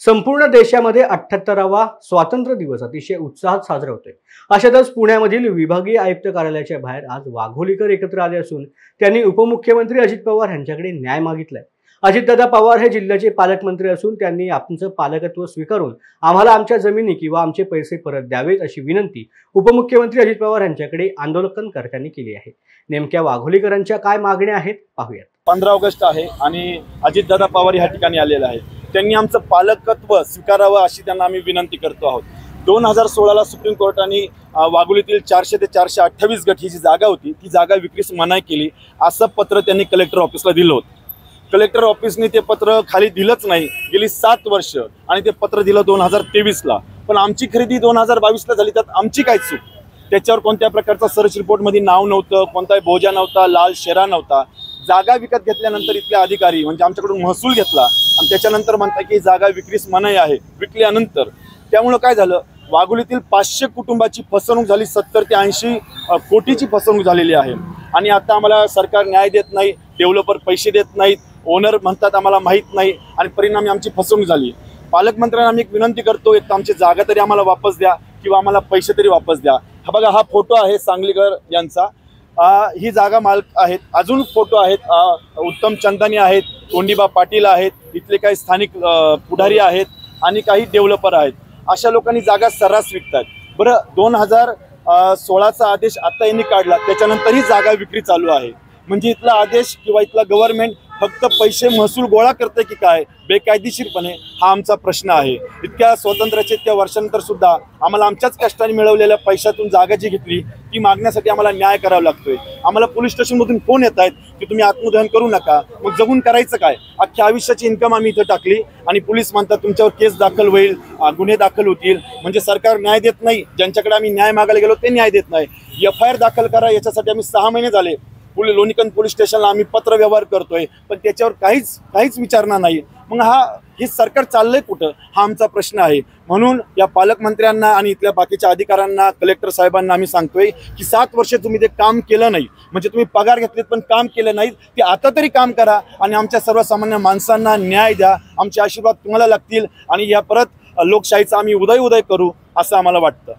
संपूर्ण देशामध्ये 78वा स्वातंत्र्य दिवस अतिशय उत्साहात साजरा होतोय। अशातच पुण्यामधील विभागीय आयुक्त कार्यालयाच्या बाहेर आज वाघोलीकर एकत्र आले असून त्यांनी उपमुख्यमंत्री अजित पवार यांच्याकडे न्याय मागितलाय। अजितदादा पवार हे जिल्ह्याचे पालकमंत्री असून त्यांनी आमचं पालकत्व स्वीकारून आम्हाला आमच्या जमिनी किंवा आमचे पैसे परत द्यावेत अशी विनंती उपमुख्यमंत्री अजित पवार यांच्याकडे आंदोलनकर्त्यांनी केली आहे। नेमक्या वाघोलीकरांच्या काय मागण्या आहेत पाहूयात। 15 ऑगस्ट आहे आणि अजितदादा पवार या ठिकाणी आलेले आहेत। त्यांनी आमचं पालकत्व स्वीकारावं अशी त्यांना आम्ही विनंती करतो आहोत। 2016 ला सुप्रीम कोर्टाने वाघोलीतील 400 ते 428 गट ही जी जागा होती ती जागा विक्रीस मनाई केली असं पत्र त्यांनी कलेक्टर ऑफिसला दिलं होतं। कलेक्टर ऑफिसने ते पत्र खाली दिलंच नाही, गेली 7 वर्ष आणि ते पत्र दिलं 2023 ला। पण आमची खरेदी 2022 ला झाली, त्यात आमची काय चूक? त्याच्यावर कोणत्या प्रकारचा सर्च रिपोर्टमध्ये नाव नव्हतं, कोणताही बोजा नव्हता, लाल शेरा नव्हता। जागा विकत घेतल्यानंतर इथले अधिकारी म्हणजे आमच्याकडून महसूल घेतला आणि त्याच्यानंतर म्हणतात की जागा विक्रीस मनाई आहे। विकल्यानंतर त्यामुळे काय झालं, वाघोलीतील 500 कुटुंबाची फसवणूक झाली, 70 ते 80 कोटीची फसवणूक झालेली आहे। आणि आता आम्हाला सरकार न्याय देत नाही, डेव्हलपर पैसे देत नाहीत, ओनर म्हणतात आम्हाला माहीत नाही आणि परिणामी आमची फसवणूक झाली। पालकमंत्र्यांना आम्ही एक विनंती करतो, एक तर आमची जागा तरी आम्हाला वापस द्या किंवा आम्हाला पैसे तरी वापस द्या। हा बघा, हा फोटो आहे सांगलीकर यांचा, ही जागा मालक आहेत। अजून फोटो आहेत, उत्तम चंदानी आहेत, तोंडीबा पाटील आहेत, इथले काही स्थानिक पुढारी आहेत आणि काही डेव्हलपर आहेत। अशा लोकांनी जागा सर्रास विकतात। बरं, 2016चा आदेश आता यांनी काढला, त्याच्यानंतरही जागा विक्री चालू आहे। म्हणजे इथला आदेश किंवा इथला गव्हर्नमेंट फक्त पैसे महसूल गोळा करते की काय बेकायदेशीरपणे, हा आमचा प्रश्न आहे। इतक्या स्वातंत्र्याच्या इतक्या वर्षानंतर सुद्धा आम्हाला आमच्याच कष्टाने मिळवलेल्या पैशातून जागा जी घेतली ती मागण्यासाठी आम्हाला न्याय करावा लागतोय। आम्हाला पोलीस स्टेशनमधून फोन येत आहेत की तुम्ही आत्मदहन करू नका, मग जगून करायचं काय? अख्ख्या आयुष्याची इन्कम आम्ही इथं टाकली आणि पोलीस म्हणतात तुमच्यावर केस दाखल होईल, गुन्हे दाखल होतील। म्हणजे सरकार न्याय देत नाही, ज्यांच्याकडे आम्ही न्याय मागायला गेलो ते न्याय देत नाही। FIR दाखल करा, याच्यासाठी आम्ही 6 महिने झाले लोणीकंद पोलीस स्टेशनला आम्ही पत्र व्यवहार करतोय, पण त्याच्यावर काहीच विचारणा नाही। मग हे सरकार चाललंय कुठं, हा आमचा प्रश्न आहे। म्हणून या पालकमंत्र्यांना आणि इथल्या बाकीच्या अधिकाऱ्यांना, कलेक्टर साहेबांना आम्ही सांगतोय की 7 वर्ष तुम्ही ते काम केलं नाही, म्हणजे तुम्ही पगार घेतलेत पण काम केलं नाही, ते आता तरी काम करा आणि आमच्या सर्वसामान्य माणसांना न्याय द्या। आमचे आशीर्वाद तुम्हाला लागतील आणि या परत लोकशाहीचा आम्ही उदय करू असं आम्हाला वाटतं।